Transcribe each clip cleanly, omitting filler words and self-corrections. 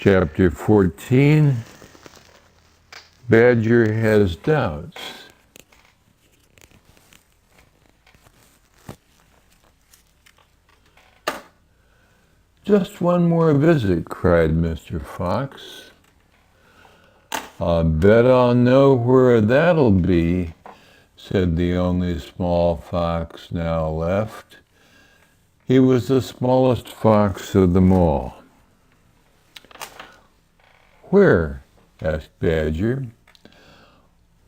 Chapter 14, Badger has doubts. "Just one more visit," cried Mr. Fox. "I'll bet I'll know where that'll be," said the only small fox now left. He was the smallest fox of them all. "Where?" asked Badger.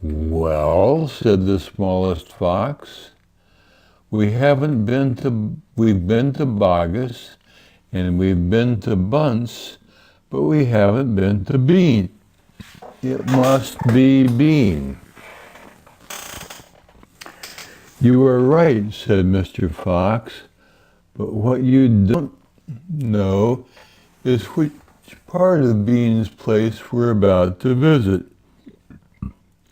"Well," said the smallest fox, we've been to Bogus, and we've been to Bunce, but we haven't been to Bean. It must be Bean." "You are right," said Mr. Fox, "but what you don't know is which part of Bean's place we're about to visit."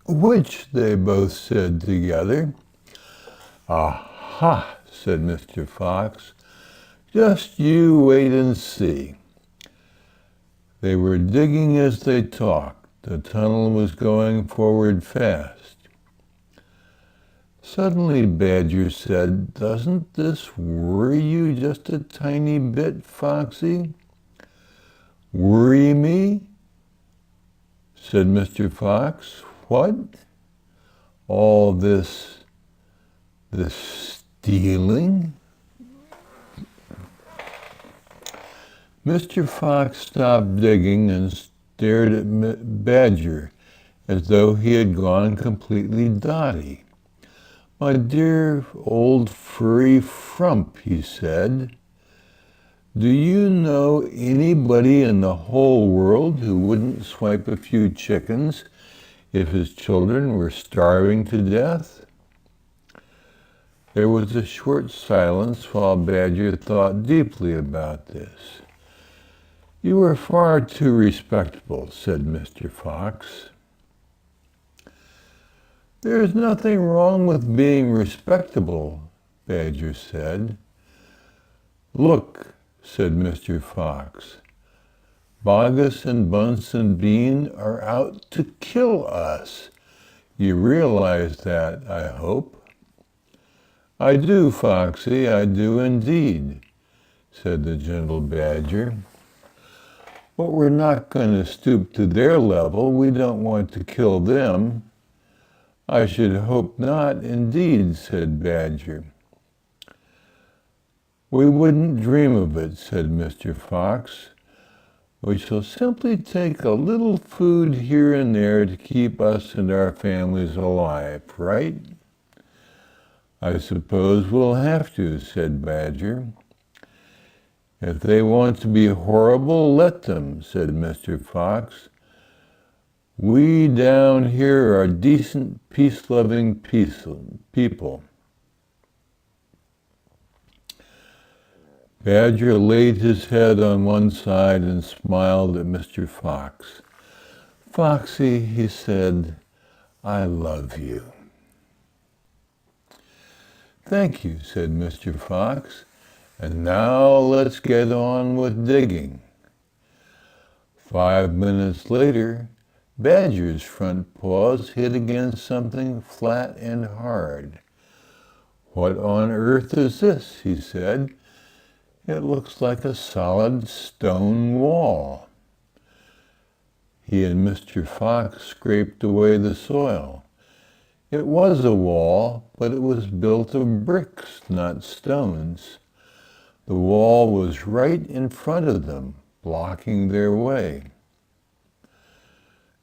"Which?" they both said together. "Aha," said Mr. Fox, "just you wait and see." They were digging as they talked. The tunnel was going forward fast. Suddenly Badger said, "Doesn't this worry you just a tiny bit, Foxy?" "Worry me?" said Mr. Fox. "What?" "All this stealing?" Mr. Fox stopped digging and stared at Badger as though he had gone completely dotty. "My dear old furry frump," he said, "do you know anybody in the whole world who wouldn't swipe a few chickens if his children were starving to death?" There was a short silence while Badger thought deeply about this. "You are far too respectable," said Mr. Fox. "There's nothing wrong with being respectable," Badger said. "Look," said Mr. Fox, "Bogus and Bunce and Bean are out to kill us. You realize that, I hope." "I do, Foxy, I do indeed," said the gentle Badger. "But we're not going to stoop to their level. We don't want to kill them." "I should hope not, indeed," said Badger. "We wouldn't dream of it," said Mr. Fox. "We shall simply take a little food here and there to keep us and our families alive, right?" "I suppose we'll have to," said Badger. "If they want to be horrible, let them," said Mr. Fox. "We down here are decent, peace-loving people." Badger laid his head on one side and smiled at Mr. Fox. "Foxy," he said, "I love you." "Thank you," said Mr. Fox. "And now let's get on with digging." 5 minutes later, Badger's front paws hit against something flat and hard. "What on earth is this?" he said. "It looks like a solid stone wall." He and Mr. Fox scraped away the soil. It was a wall, but it was built of bricks, not stones. The wall was right in front of them, blocking their way.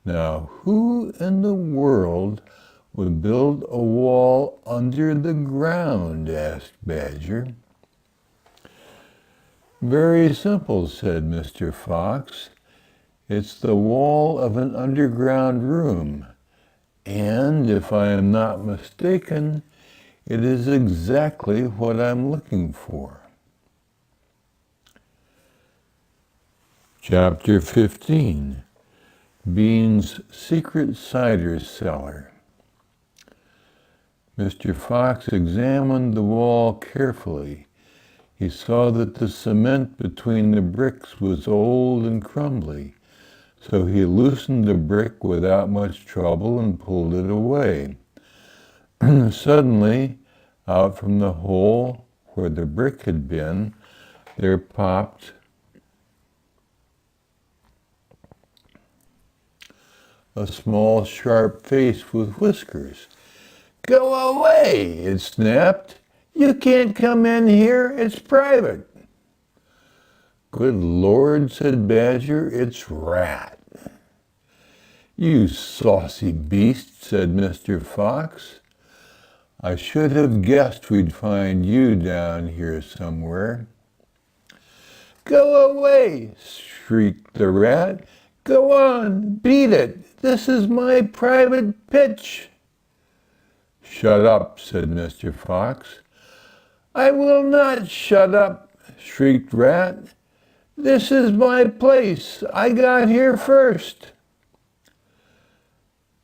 "Now, who in the world would build a wall under the ground?" asked Badger. "Very simple," said Mr. Fox. "It's the wall of an underground room. And, if I am not mistaken, it is exactly what I'm looking for." Chapter 15, Bean's Secret Cider Cellar. Mr. Fox examined the wall carefully. He saw that the cement between the bricks was old and crumbly, so he loosened the brick without much trouble and pulled it away. Suddenly, out from the hole where the brick had been, there popped a small, sharp face with whiskers. "Go away," it snapped. "You can't come in here. It's private." "Good Lord," said Badger, "it's Rat." "You saucy beast," said Mr. Fox. "I should have guessed we'd find you down here somewhere." "Go away," shrieked the Rat. "Go on, beat it. This is my private pitch." "Shut up," said Mr. Fox. "I will not shut up," shrieked Rat. "This is my place. I got here first."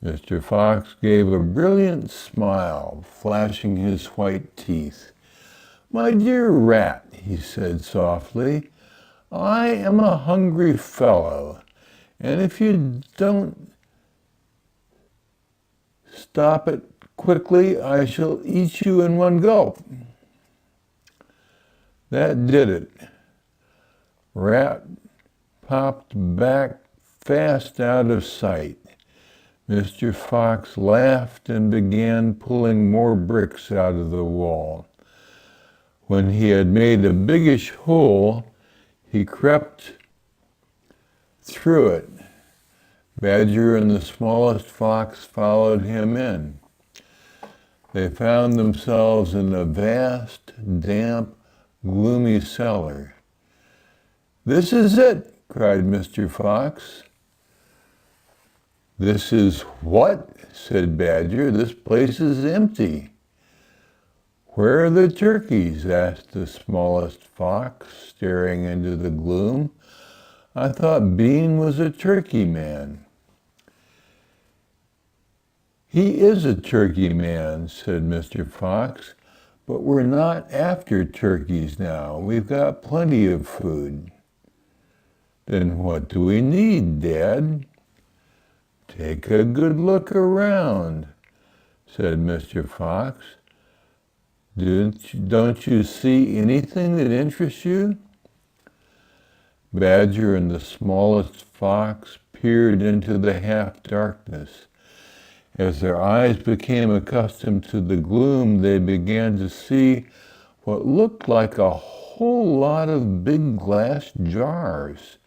Mr. Fox gave a brilliant smile, flashing his white teeth. "My dear Rat," he said softly, "I am a hungry fellow, and if you don't stop it quickly, I shall eat you in one gulp." That did it. Rat popped back fast out of sight. Mr. Fox laughed and began pulling more bricks out of the wall. When he had made a biggish hole, he crept through it. Badger and the smallest fox followed him in. They found themselves in a vast, damp, gloomy cellar. "This is it," cried Mr. Fox. "This is what?" said Badger. "This place is empty." "Where are the turkeys?" asked the smallest fox, staring into the gloom. "I thought Bean was a turkey man." "He is a turkey man," said Mr. Fox, "but we're not after turkeys now. We've got plenty of food." "Then what do we need, Dad?" "Take a good look around," said Mr. Fox. Don't you see anything that interests you?" Badger and the smallest fox peered into the half-darkness. As their eyes became accustomed to the gloom, they began to see what looked like a whole lot of big glass jars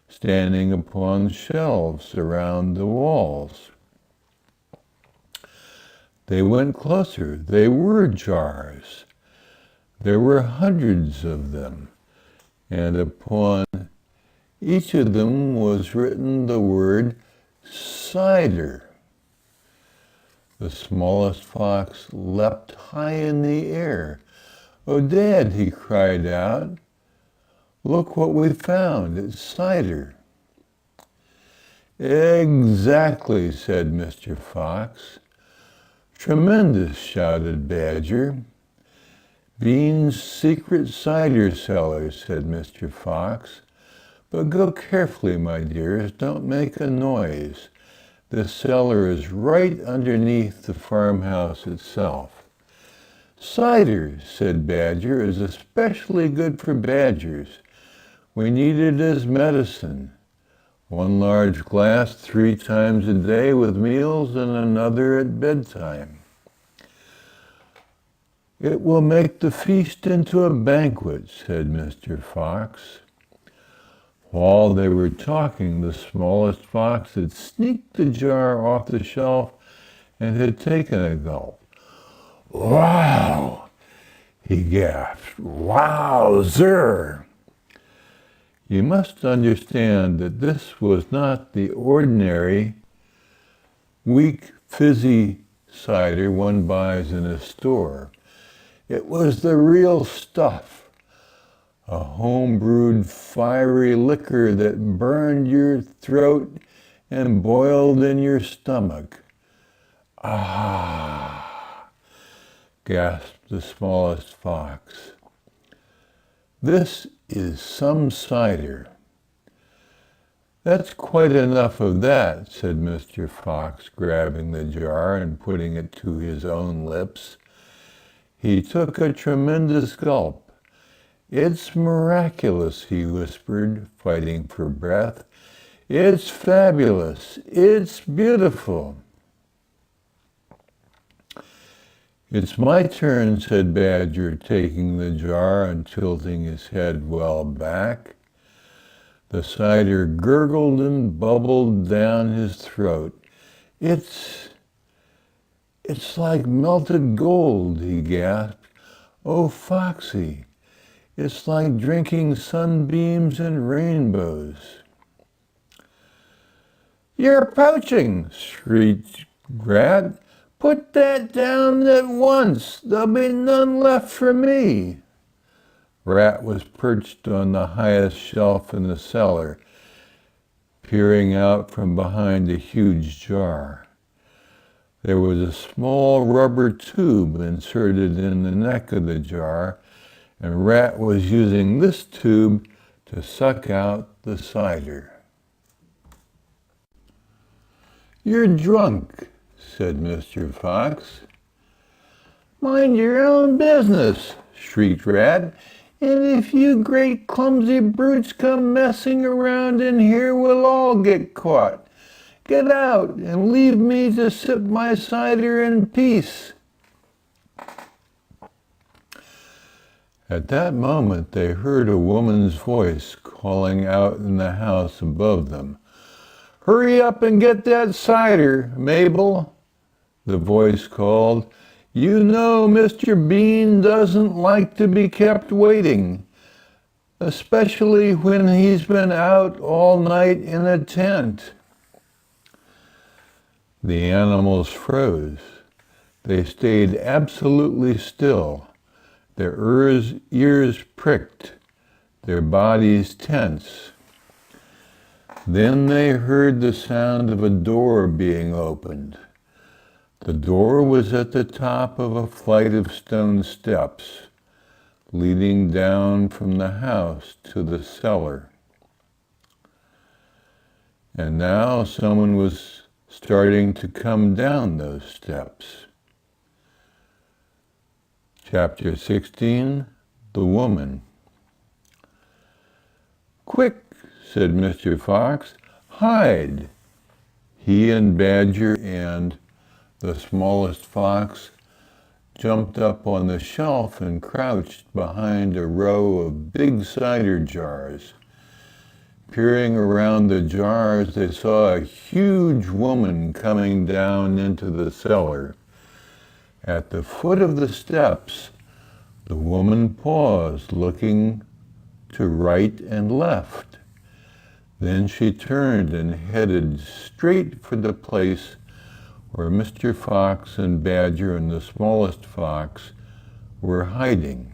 standing upon shelves around the walls. They went closer. They were jars. There were hundreds of them, and upon each of them was written the word cider. The smallest fox leapt high in the air. "Oh, Dad," he cried out, "look what we found. It's cider." "Exactly," said Mr. Fox. "Tremendous," shouted Badger. "Bean's secret cider cellar," said Mr. Fox. "But go carefully, my dears. Don't make a noise. The cellar is right underneath the farmhouse itself." "Cider," said Badger, "is especially good for badgers. We need it as medicine. One large glass 3 times a day with meals and another at bedtime. It will make the feast into a banquet," said Mr. Fox. While they were talking, the smallest fox had sneaked the jar off the shelf and had taken a gulp. "Wow!" he gasped. "Wowzer!" You must understand that this was not the ordinary, weak, fizzy cider one buys in a store. It was the real stuff, a home-brewed, fiery liquor that burned your throat and boiled in your stomach. "Ah!" gasped the smallest fox. "This is some cider." "That's quite enough of that," said Mr. Fox, grabbing the jar and putting it to his own lips. He took a tremendous gulp. "It's miraculous," he whispered, fighting for breath. "It's fabulous. It's beautiful." "It's my turn," said Badger, taking the jar and tilting his head well back. The cider gurgled and bubbled down his throat. It's like melted gold," he gasped. "Oh, Foxy, it's like drinking sunbeams and rainbows." "You're poaching!" shrieked Rat. "Put that down at once. There'll be none left for me." Rat was perched on the highest shelf in the cellar, peering out from behind a huge jar. There was a small rubber tube inserted in the neck of the jar, and Rat was using this tube to suck out the cider. "You're drunk," said Mr. Fox. "Mind your own business," shrieked Rat. "And if you great clumsy brutes come messing around in here, we'll all get caught. Get out and leave me to sip my cider in peace." At that moment they heard a woman's voice calling out in the house above them. "Hurry up and get that cider, Mabel," the voice called. "You know Mr. Bean doesn't like to be kept waiting, especially when he's been out all night in a tent." The animals froze. They stayed absolutely still, their ears pricked, their bodies tense. Then they heard the sound of a door being opened. The door was at the top of a flight of stone steps, leading down from the house to the cellar. And now someone was starting to come down those steps. Chapter 16, The Woman. "Quick," said Mr. Fox, "hide." He and Badger and the smallest fox jumped up on the shelf and crouched behind a row of big cider jars. Peering around the jars, they saw a huge woman coming down into the cellar. At the foot of the steps, the woman paused, looking to right and left. Then she turned and headed straight for the place where Mr. Fox and Badger and the smallest fox were hiding.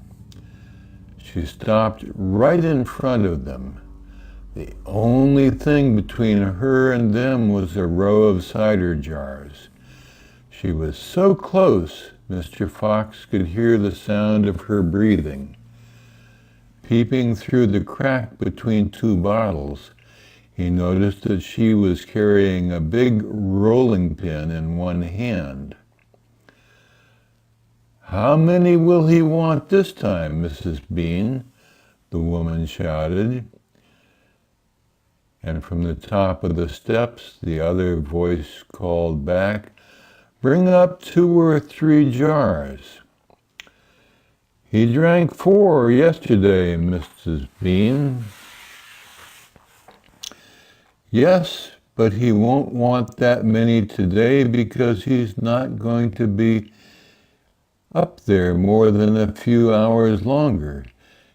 She stopped right in front of them. The only thing between her and them was a row of cider jars. She was so close, Mr. Fox could hear the sound of her breathing. Peeping through the crack between two bottles, he noticed that she was carrying a big rolling pin in one hand. "How many will he want this time, Mrs. Bean?" the woman shouted. And from the top of the steps, the other voice called back, "Bring up 2 or 3 jars." "He drank 4 yesterday, Mrs. Bean." "Yes, but he won't want that many today because he's not going to be up there more than a few hours longer.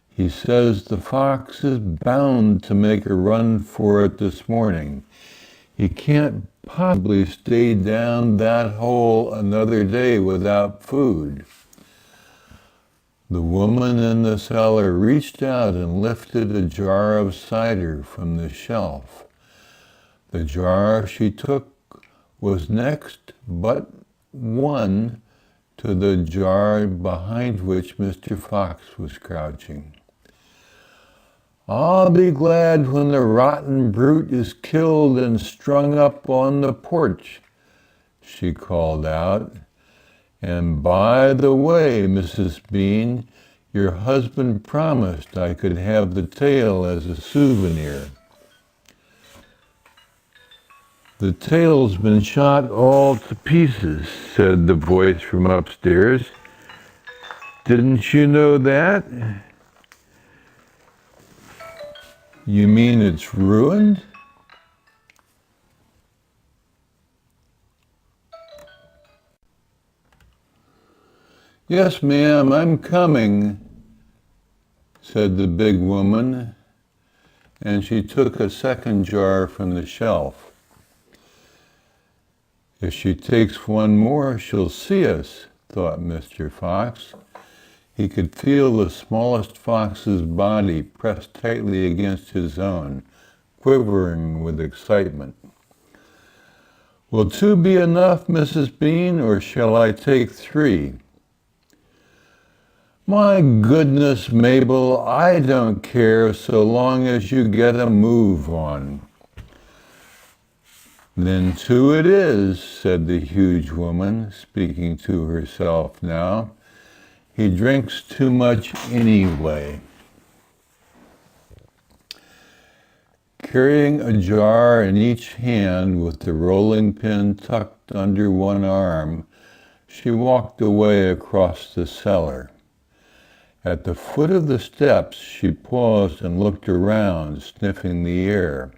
He says the fox is bound to make a run for it this morning. He can't possibly stay down that hole another day without food." The woman in the cellar reached out and lifted a jar of cider from the shelf. The jar she took was next but one to the jar behind which Mr. Fox was crouching. I'll be glad when the rotten brute is killed and strung up on the porch, she called out. And by the way, Mrs. Bean, your husband promised I could have the tail as a souvenir. The tail's been shot all to pieces, said the voice from upstairs. Didn't you know that? You mean it's ruined? Yes, ma'am, I'm coming, said the big woman, and she took a second jar from the shelf. If she takes one more, she'll see us, thought Mr. Fox. He could feel the smallest fox's body pressed tightly against his own, quivering with excitement. Will 2 be enough, Mrs. Bean, or shall I take 3? My goodness, Mabel, I don't care so long as you get a move on. Then 2 it is, said the huge woman, speaking to herself now. He drinks too much anyway. Carrying a jar in each hand with the rolling pin tucked under one arm, she walked away across the cellar. At the foot of the steps, she paused and looked around, sniffing the air.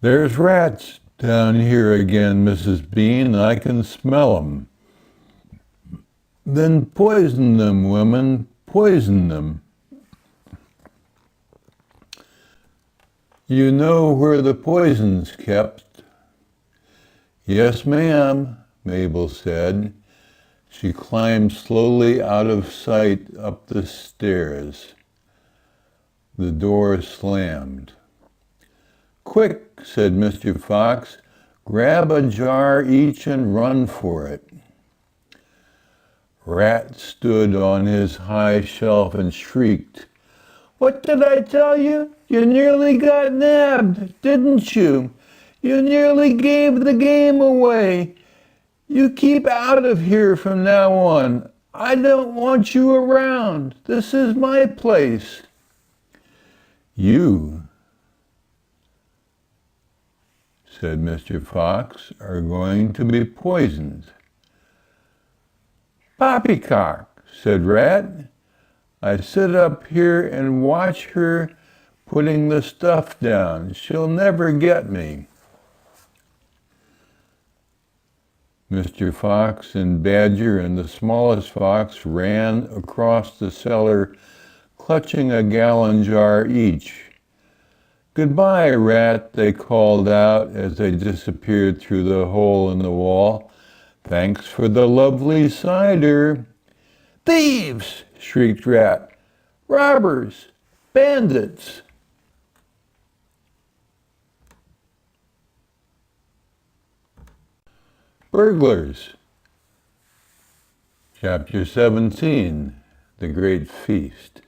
There's rats down here again, Mrs. Bean. I can smell 'em. Then poison them, women, poison them. You know where the poison's kept? Yes, ma'am, Mabel said. She climbed slowly out of sight up the stairs. The door slammed. Quick, said Mr. Fox, grab a jar each and run for it. Rat stood on his high shelf and shrieked. What did I tell you? You nearly got nabbed, didn't you? You nearly gave the game away. You keep out of here from now on. I don't want you around. This is my place. You, said Mr. Fox, are going to be poisoned. Poppycock, said Rat. I sit up here and watch her putting the stuff down. She'll never get me. Mr. Fox and Badger and the smallest fox ran across the cellar, clutching a gallon jar each. Goodbye, Rat, they called out as they disappeared through the hole in the wall. Thanks for the lovely cider. Thieves! Shrieked Rat. Robbers! Bandits! Burglars. Chapter 17, The Great Feast.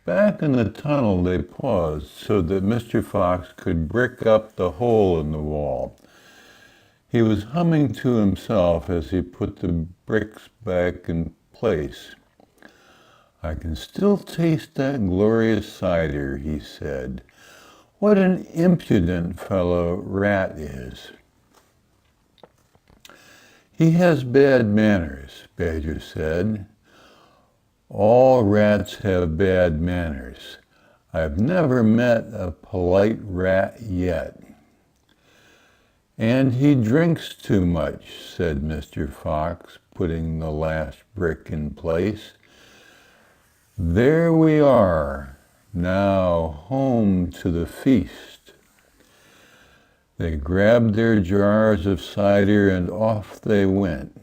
Back in the tunnel they paused so that Mr. Fox could brick up the hole in the wall. He was humming to himself as he put the bricks back in place. I can still taste that glorious cider, he said. What an impudent fellow Rat is. He has bad manners, Badger said. All rats have bad manners. I've never met a polite rat yet. And he drinks too much, said Mr. Fox, putting the last brick in place. There we are, now home to the feast. They grabbed their jars of cider and off they went.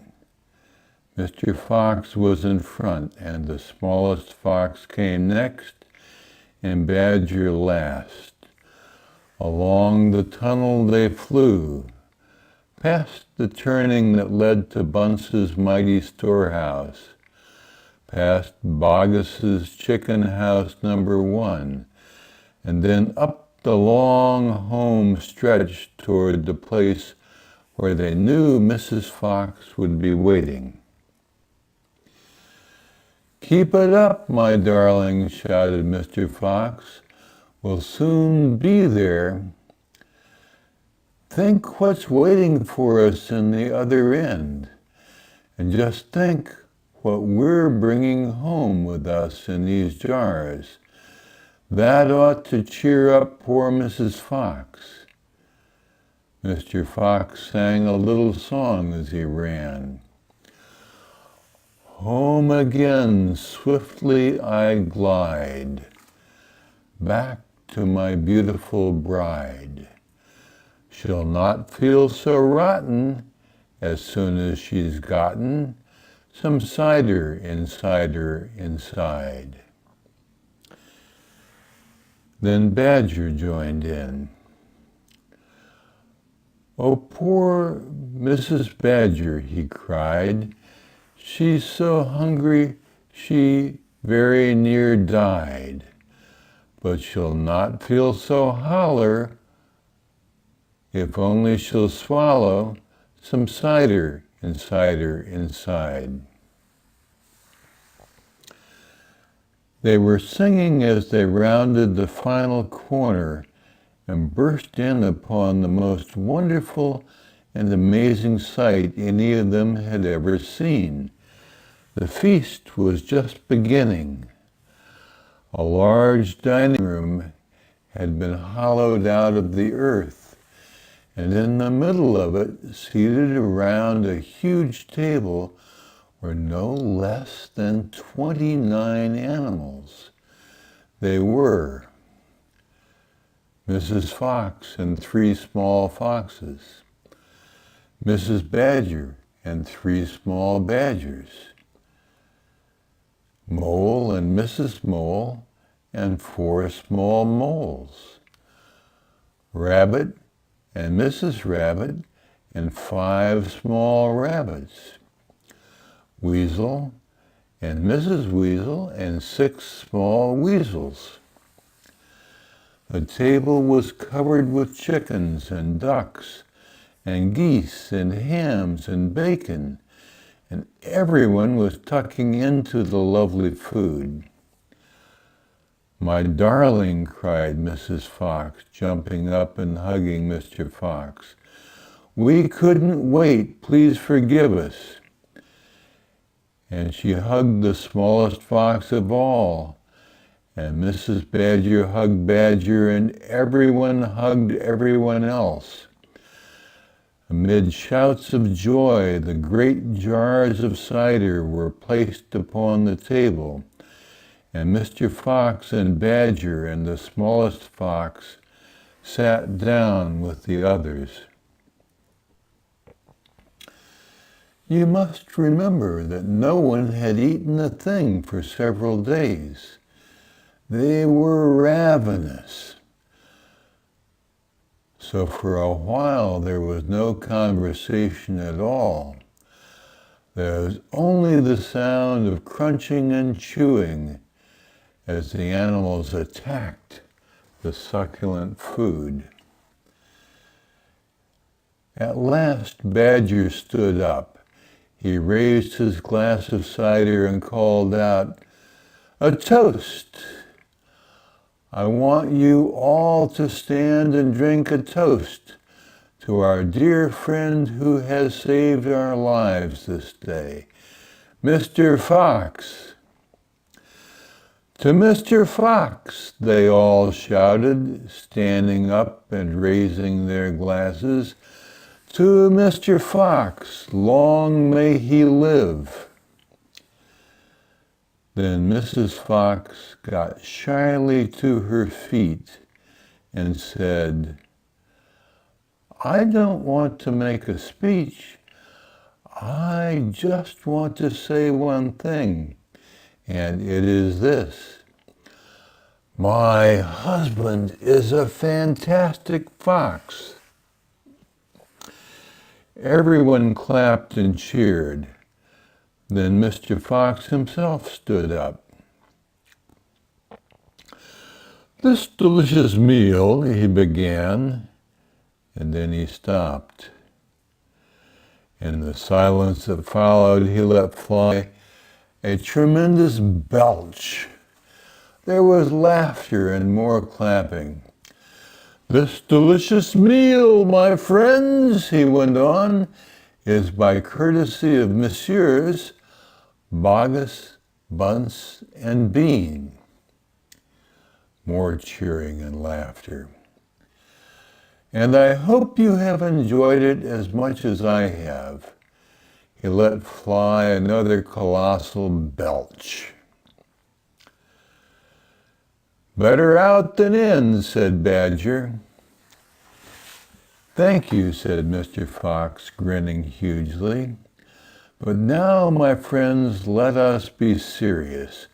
Mr. Fox was in front, and the smallest fox came next, and Badger last. Along the tunnel they flew, past the turning that led to Bunce's mighty storehouse, past Boggis's chicken house number 1, and then up the long home stretch toward the place where they knew Mrs. Fox would be waiting. "Keep it up, my darling," shouted Mr. Fox. "We'll soon be there. Think what's waiting for us in the other end. And just think what we're bringing home with us in these jars. That ought to cheer up poor Mrs. Fox." Mr. Fox sang a little song as he ran. "Home again swiftly I glide, back to my beautiful bride. She'll not feel so rotten as soon as she's gotten some cider inside her inside." Then Badger joined in. "Oh, poor Mrs. Badger," he cried. "She's so hungry she very near died. But she'll not feel so holler if only she'll swallow some cider inside her inside." They were singing as they rounded the final corner and burst in upon the most wonderful and amazing sight any of them had ever seen. The feast was just beginning. A large dining room had been hollowed out of the earth, and in the middle of it, seated around a huge table, were no less than 29 animals. They were Mrs. Fox and 3 small foxes, Mrs. Badger and 3 small badgers, Mole and Mrs. Mole and 4 small moles, Rabbit and Mrs. Rabbit and 5 small rabbits, Weasel and Mrs. Weasel and 6 small weasels. The table was covered with chickens and ducks and geese and hams and bacon, and everyone was tucking into the lovely food. "My darling," cried Mrs. Fox, jumping up and hugging Mr. Fox, "we couldn't wait. Please forgive us." And she hugged the smallest fox of all, and Mrs. Badger hugged Badger, and everyone hugged everyone else. Amid shouts of joy, the great jars of cider were placed upon the table, and Mr. Fox and Badger and the smallest fox sat down with the others. You must remember that no one had eaten a thing for several days. They were ravenous. So for a while there was no conversation at all. There was only the sound of crunching and chewing as the animals attacked the succulent food. At last Badger stood up. He raised his glass of cider and called out, "A toast! I want you all to stand and drink a toast to our dear friend who has saved our lives this day, Mr. Fox." "To Mr. Fox," they all shouted, standing up and raising their glasses. "To Mr. Fox, long may he live." Then Mrs. Fox got shyly to her feet and said, "I don't want to make a speech. I just want to say one thing, and it is this. My husband is a fantastic fox." Everyone clapped and cheered. Then Mr. Fox himself stood up. "This delicious meal," he began, and then he stopped. In the silence that followed, he let fly a tremendous belch. There was laughter and more clapping. "This delicious meal, my friends," he went on, "is by courtesy of Messieurs Bogus, Bunce, and Bean." More cheering and laughter. "And I hope you have enjoyed it as much as I have." He let fly another colossal belch. "Better out than in," said Badger. "Thank you," said Mr. Fox, grinning hugely. "But now, my friends, let us be serious.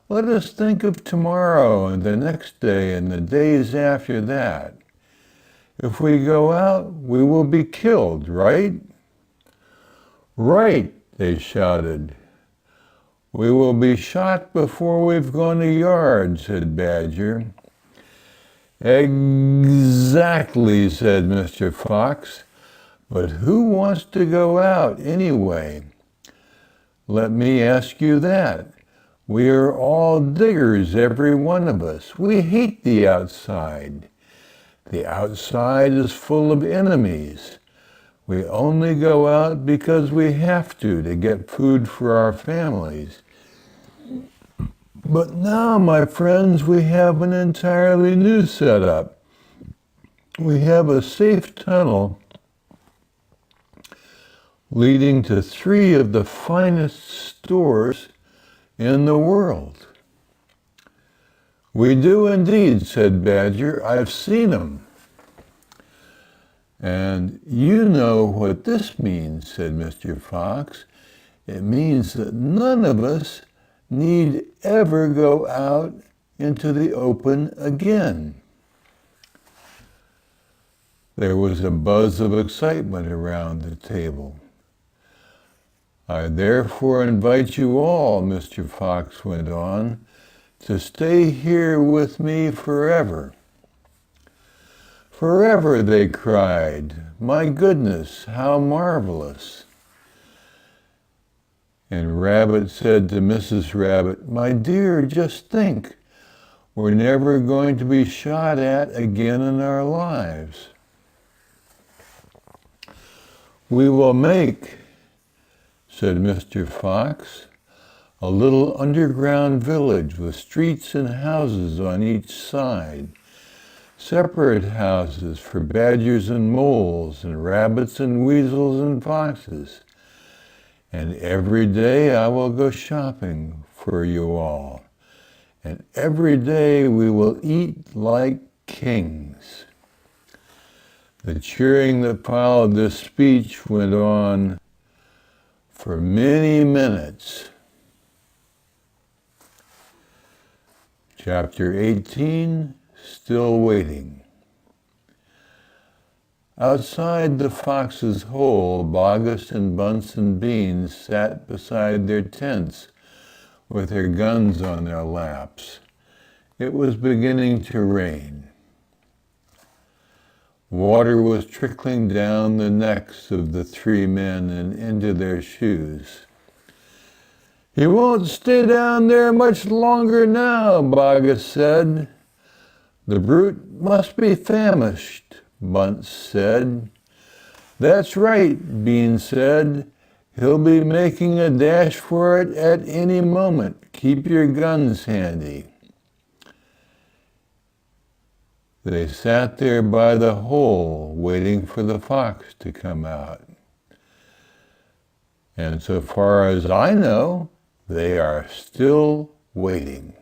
Let us think of tomorrow and the next day and the days after that. If we go out, we will be killed, right?" "Right," they shouted. "We will be shot before we've gone a yard," said Badger. "Exactly," said Mr. Fox. "But who wants to go out anyway? Let me ask you that. We are all diggers, every one of us. We hate the outside. The outside is full of enemies. We only go out because we have to get food for our families. But now, my friends, we have an entirely new setup. We have a safe tunnel leading to 3 of the finest stores in the world." "We do indeed," said Badger. "I've seen them." "And you know what this means," said Mr. Fox. "It means that none of us need ever go out into the open again." There was a buzz of excitement around the table. "I therefore invite you all," Mr. Fox went on, "to stay here with me forever." "Forever," they cried. "My goodness, how marvelous." And Rabbit said to Mrs. Rabbit, "My dear, just think, we're never going to be shot at again in our lives. We will make," said Mr. Fox, "a little underground village with streets and houses on each side. Separate houses for badgers and moles and rabbits and weasels and foxes. And every day I will go shopping for you all. And every day we will eat like kings." The cheering that followed this speech went on for many minutes. Chapter 18, Still Waiting. Outside the fox's hole, Bogus and Bunce and Beans sat beside their tents with their guns on their laps. It was beginning to rain. Water was trickling down the necks of the 3 men and into their shoes. "He won't stay down there much longer now," Bogus said. "The brute must be famished," Bunce said. "That's right," Bean said. "He'll be making a dash for it at any moment. Keep your guns handy." They sat there by the hole, waiting for the fox to come out. And so far as I know, they are still waiting.